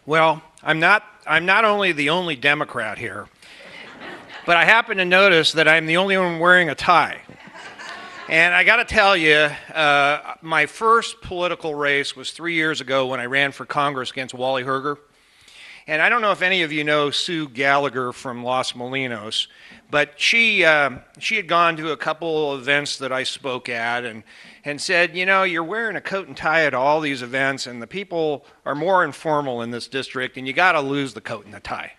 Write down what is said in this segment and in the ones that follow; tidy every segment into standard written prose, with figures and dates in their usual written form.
Well, I'm not only the only Democrat here, but I happen to notice that I'm the only one wearing a tie. And I got to tell you, my first political race was 3 years ago when I ran for Congress against Wally Herger. And I don't know if any of you know Sue Gallagher from Los Molinos, but she had gone to a couple of events that I spoke at and said, you know, you're wearing a coat and tie at all these events, and the people are more informal in this district, and you got to lose the coat and the tie.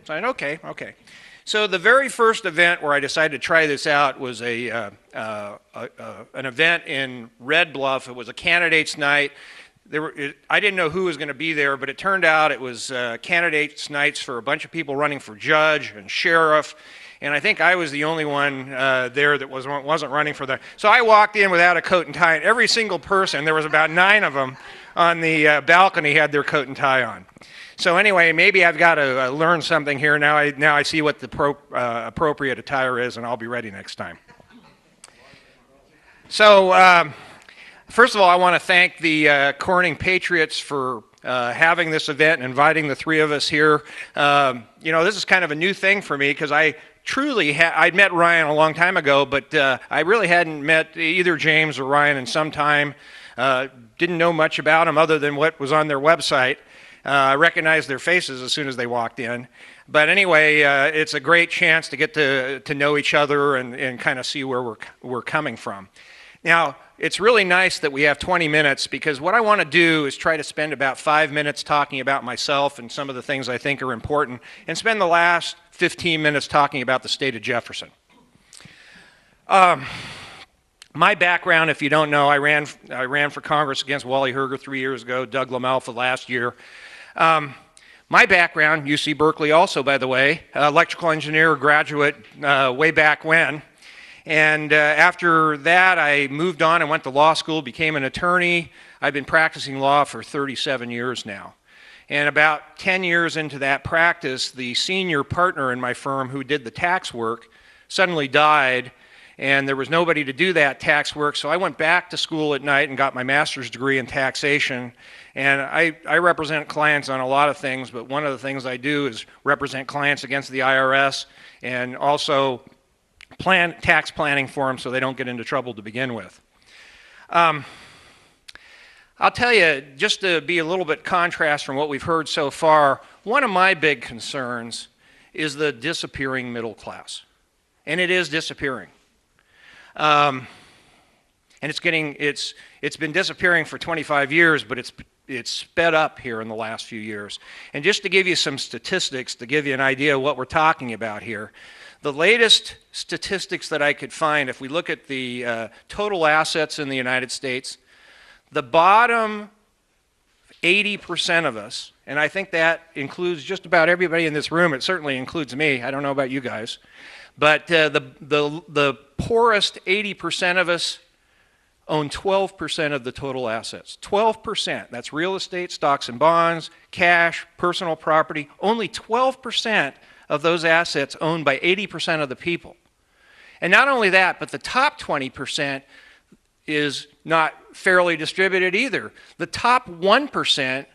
So I said, okay. So the very first event where I decided to try this out was an event in Red Bluff. It was a candidates' night. I didn't know who was going to be there, but it turned out it was candidates' nights for a bunch of people running for judge and sheriff, and I think I was the only one there that wasn't running for that. So I walked in without a coat and tie, and every single person, there was about 9 of them on the balcony, had their coat and tie on. So anyway, maybe I've got to learn something here. Now I see what the appropriate attire is, and I'll be ready next time. So first of all, I want to thank the Corning Patriots for having this event and inviting the 3 of us here. You know, this is kind of a new thing for me because I'd met Ryan a long time ago, but I really hadn't met either James or Ryan in some time. Didn't know much about them other than what was on their website. I recognized their faces as soon as they walked in. But anyway, it's a great chance to get to know each other and kind of see where we're coming from. Now, it's really nice that we have 20 minutes because what I want to do is try to spend about 5 minutes talking about myself and some of the things I think are important and spend the last 15 minutes talking about the state of Jefferson. My background, if you don't know, I ran for Congress against Wally Herger 3 years ago, Doug LaMalfa last year. My background, UC Berkeley also, by the way, electrical engineer graduate way back when. And after that, I moved on and went to law school, became an attorney. I've been practicing law for 37 years now. And about 10 years into that practice, the senior partner in my firm who did the tax work suddenly died, and there was nobody to do that tax work, so I went back to school at night and got my master's degree in taxation. And I represent clients on a lot of things, but one of the things I do is represent clients against the IRS and also tax planning for them so they don't get into trouble to begin with. I'll tell you, just to be a little bit contrast from what we've heard so far, one of my big concerns is the disappearing middle class. And it is disappearing. And it's been disappearing for 25 years, but it's sped up here in the last few years. And just to give you some statistics, to give you an idea of what we're talking about here, the latest statistics that I could find, if we look at the total assets in the United States, the bottom 80% of us, and I think that includes just about everybody in this room, it certainly includes me, I don't know about you guys, but the poorest 80% of us own 12% of the total assets. 12%, that's real estate, stocks and bonds, cash, personal property, only 12% of those assets owned by 80% of the people. And not only that, but the top 20% is not fairly distributed either. The top 1%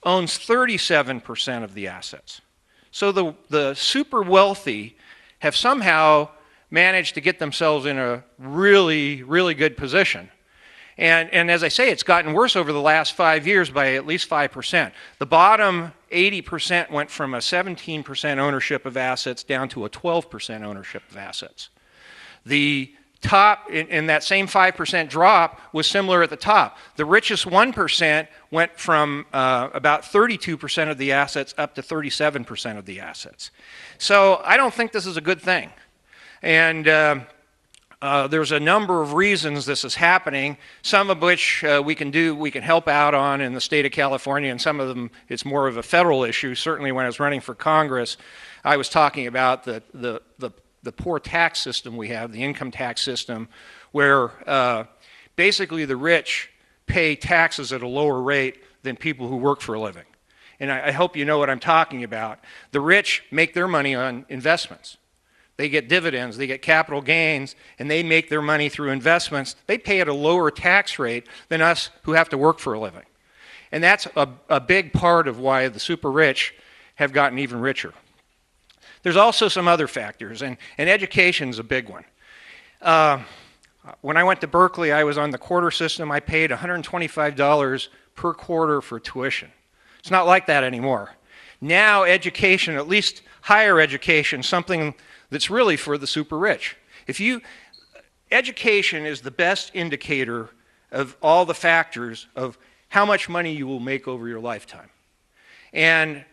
owns 37% of the assets. So the super wealthy have somehow managed to get themselves in a really, really good position. And as I say, it's gotten worse over the last 5 years by at least 5%. The bottom 80% went from a 17% ownership of assets down to a 12% ownership of assets. The top, in that same 5% drop, was similar at the top. The richest 1% went from about 32% of the assets up to 37% of the assets. So I don't think this is a good thing. And there's a number of reasons this is happening, some of which we can help out on in the state of California, and some of them it's more of a federal issue. Certainly when I was running for Congress, I was talking about the poor tax system we have, the income tax system, where basically the rich pay taxes at a lower rate than people who work for a living. And I hope you know what I'm talking about. The rich make their money on investments. They get dividends, they get capital gains, and they make their money through investments. They pay at a lower tax rate than us who have to work for a living. And that's a big part of why the super rich have gotten even richer. There's also some other factors, and education's a big one. When I went to Berkeley, I was on the quarter system. I paid $125 per quarter for tuition. It's not like that anymore. Now education, at least higher education, something that's really for the super rich. Education is the best indicator of all the factors of how much money you will make over your lifetime. And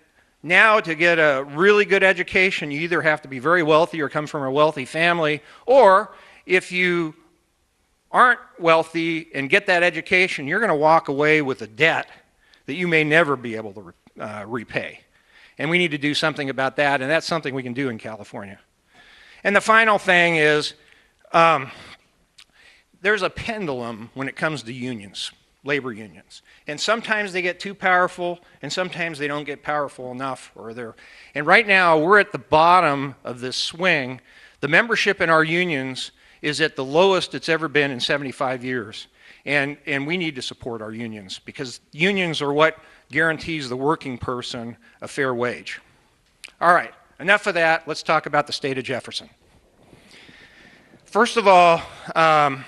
now to get a really good education, you either have to be very wealthy or come from a wealthy family, or if you aren't wealthy and get that education, you're going to walk away with a debt that you may never be able to repay. And we need to do something about that, and that's something we can do in California. And the final thing is, there's a pendulum when it comes to unions, labor unions. And sometimes they get too powerful, and sometimes they don't get powerful enough. And right now, we're at the bottom of this swing. The membership in our unions is at the lowest it's ever been in 75 years. And we need to support our unions, because unions are what guarantees the working person a fair wage. All right, enough of that. Let's talk about the state of Jefferson. First of all, I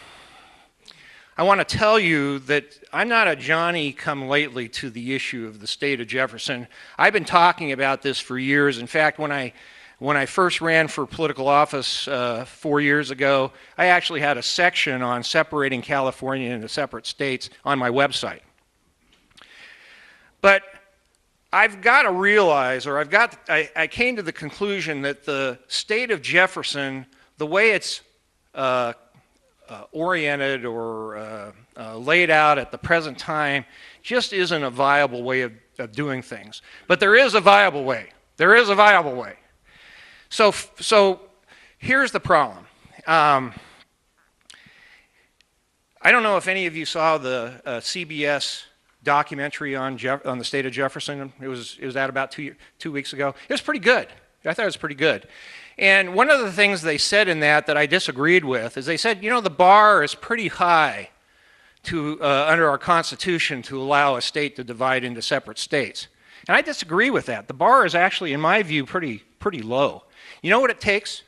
want to tell you that I'm not a Johnny-come-lately to the issue of the state of Jefferson. I've been talking about this for years. In fact, when I first ran for political office 4 years ago, I actually had a section on separating California into separate states on my website. But I've got to realize, or I came to the conclusion that the state of Jefferson, the way it's oriented or laid out at the present time, just isn't a viable way of doing things. But there is a viable way. There is a viable way. So here's the problem. I don't know if any of you saw the CBS documentary on the state of Jefferson. It was out about 2 weeks ago. It was pretty good. I thought it was pretty good. And one of the things they said in that I disagreed with is they said, you know, the bar is pretty high under our Constitution to allow a state to divide into separate states. And I disagree with that. The bar is actually, in my view, pretty low. You know what it takes?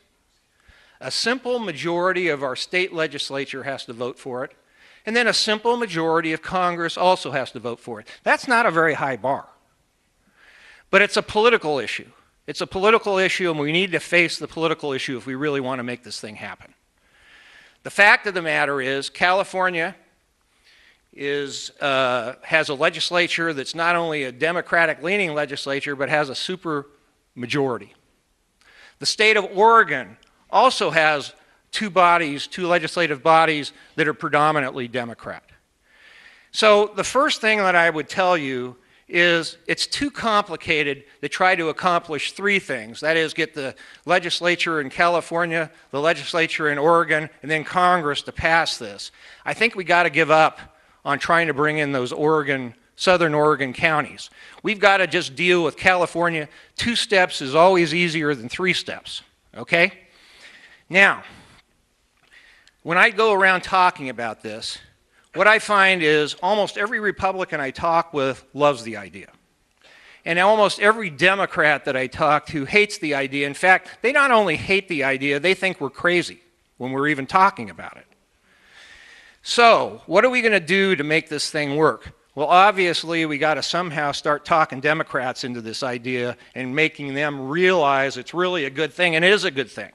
A simple majority of our state legislature has to vote for it, and then a simple majority of Congress also has to vote for it. That's not a very high bar. But it's a political issue. It's a political issue, and we need to face the political issue if we really want to make this thing happen. The fact of the matter is, California has a legislature that's not only a Democratic-leaning legislature, but has a super majority. The state of Oregon also has two legislative bodies that are predominantly Democrat. So the first thing that I would tell you is it's too complicated to try to accomplish three things. That is, get the legislature in California, the legislature in Oregon, and then Congress to pass this. I think we got to give up on trying to bring in those southern Oregon counties. We've got to just deal with California. 2 steps is always easier than 3 steps, okay? Now, when I go around talking about this, what I find is almost every Republican I talk with loves the idea. And almost every Democrat that I talk to hates the idea. In fact, they not only hate the idea, they think we're crazy when we're even talking about it. So, what are we going to do to make this thing work? Well, obviously, we got to somehow start talking Democrats into this idea and making them realize it's really a good thing, and it is a good thing.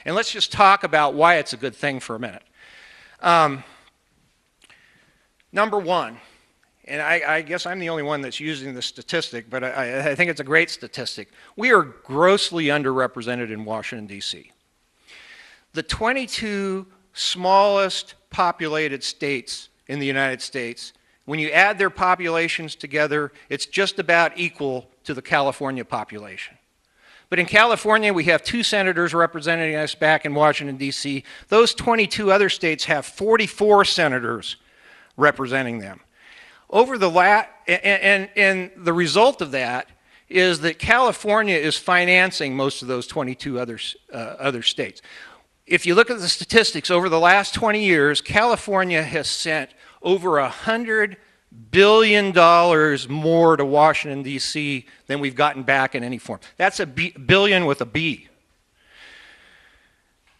And let's just talk about why it's a good thing for a minute. Number one, and I guess I'm the only one that's using this statistic, but I think it's a great statistic. We are grossly underrepresented in Washington, D.C. The 22 smallest populated states in the United States, when you add their populations together, it's just about equal to the California population. But in California, we have 2 senators representing us back in Washington, D.C. Those 22 other states have 44 senators representing them. And the result of that is that California is financing most of those 22 other states. If you look at the statistics, over the last 20 years, California has sent over $100 billion more to Washington, D.C. than we've gotten back in any form. That's a billion with a B.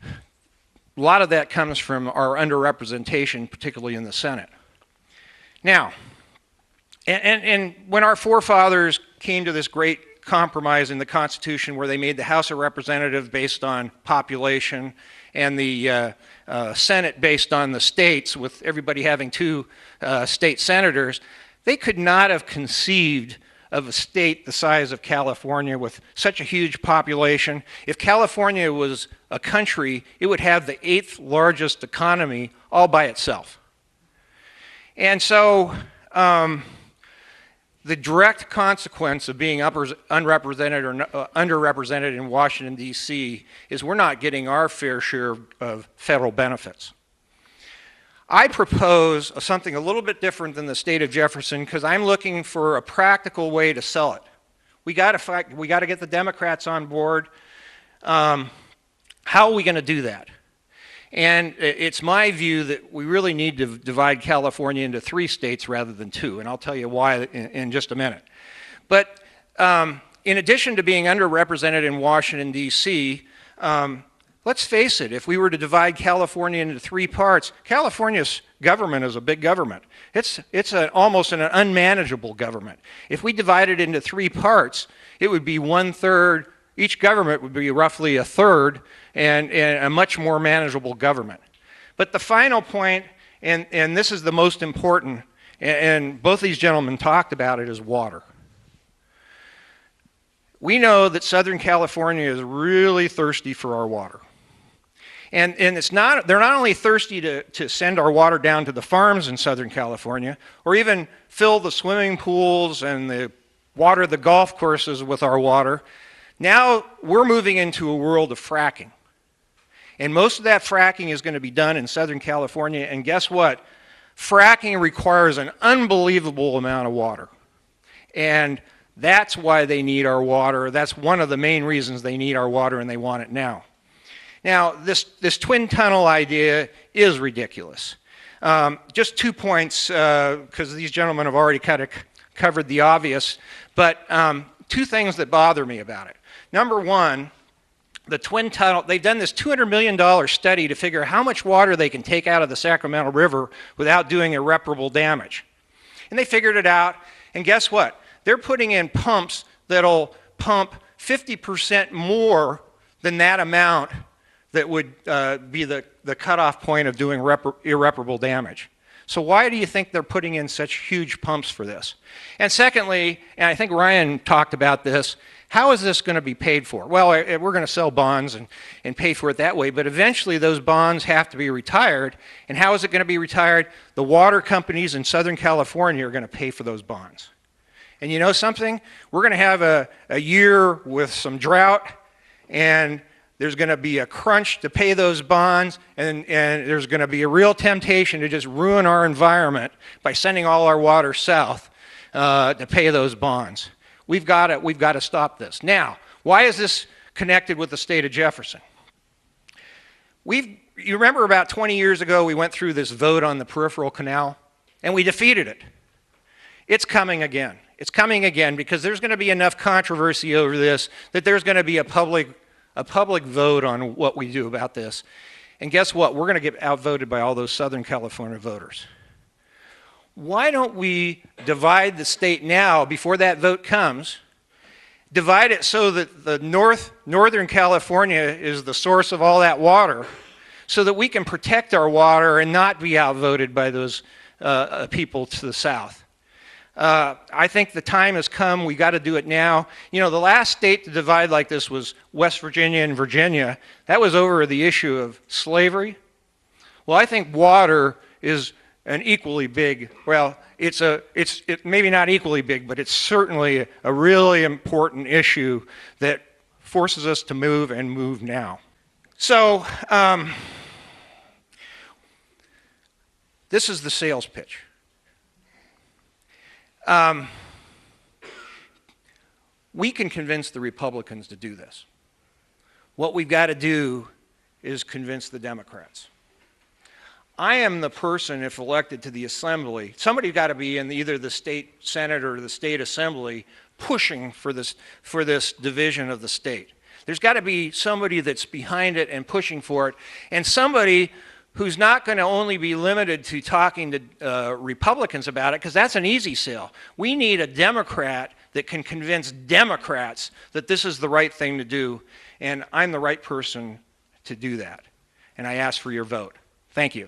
A lot of that comes from our underrepresentation, particularly in the Senate. Now, and when our forefathers came to this great compromise in the Constitution where they made the House of Representatives based on population and the Senate based on the states, with everybody having 2 state senators, they could not have conceived of a state the size of California with such a huge population. If California was a country, it would have the 8th largest economy all by itself. And so the direct consequence of being unrepresented or underrepresented in Washington, D.C. is we're not getting our fair share of federal benefits. I propose something a little bit different than the state of Jefferson because I'm looking for a practical way to sell it. We got to get the Democrats on board. How are we going to do that? And it's my view that we really need to divide California into 3 states rather than 2, and I'll tell you why in just a minute. But in addition to being underrepresented in Washington, D.C., let's face it, if we were to divide California into 3 parts, California's government is a big government. It's almost an unmanageable government. If we divide it into 3 parts, it would be 1/3. Each government would be roughly 1/3 and a much more manageable government. But the final point, and this is the most important, and both these gentlemen talked about it, is water. We know that Southern California is really thirsty for our water. And they're not only thirsty to send our water down to the farms in Southern California, or even fill the swimming pools and water the golf courses with our water. Now we're moving into a world of fracking. And most of that fracking is going to be done in Southern California. And guess what? Fracking requires an unbelievable amount of water. And that's why they need our water. That's one of the main reasons they need our water, and they want it now. Now, this twin tunnel idea is ridiculous. Just 2 points, because these gentlemen have already kind of covered the obvious, but 2 things that bother me about it. Number one, the twin tunnel, they've done this $200 million study to figure out how much water they can take out of the Sacramento River without doing irreparable damage. And they figured it out, and guess what? They're putting in pumps that'll pump 50% more than that amount that would be the cutoff point of doing irreparable damage. So why do you think they're putting in such huge pumps for this? And secondly, and I think Ryan talked about this, how is this going to be paid for? Well, we're going to sell bonds and pay for it that way, but eventually those bonds have to be retired. And how is it going to be retired? The water companies in Southern California are going to pay for those bonds. And you know something? We're going to have a year with some drought, and there's going to be a crunch to pay those bonds, and there's going to be a real temptation to just ruin our environment by sending all our water south to pay those bonds. We've got to stop this. Now, why is this connected with the state of Jefferson? You remember about 20 years ago we went through this vote on the peripheral canal, and we defeated it. It's coming again. It's coming again because there's going to be enough controversy over this that there's going to be a public vote on what we do about this. And guess what? We're going to get outvoted by all those Southern California voters. Why don't we divide the state now before that vote comes, divide it so that the Northern California is the source of all that water, so that we can protect our water and not be outvoted by those people to the south. I think the time has come. We got to do it now. You know, the last state to divide like this was West Virginia and Virginia. That was over the issue of slavery. Well, I think water is an equally big, well, it's maybe not equally big, but it's certainly a really important issue that forces us to move and move now. So this is the sales pitch. We can convince the Republicans to do this. What we've got to do is convince the Democrats. I am the person, if elected to the assembly, somebody's got to be in either the state senate or the state assembly pushing for this division of the state. There's got to be somebody that's behind it and pushing for it, and somebody who's not going to only be limited to talking to Republicans about it, because that's an easy sell. We need a Democrat that can convince Democrats that this is the right thing to do, and I'm the right person to do that. And I ask for your vote. Thank you.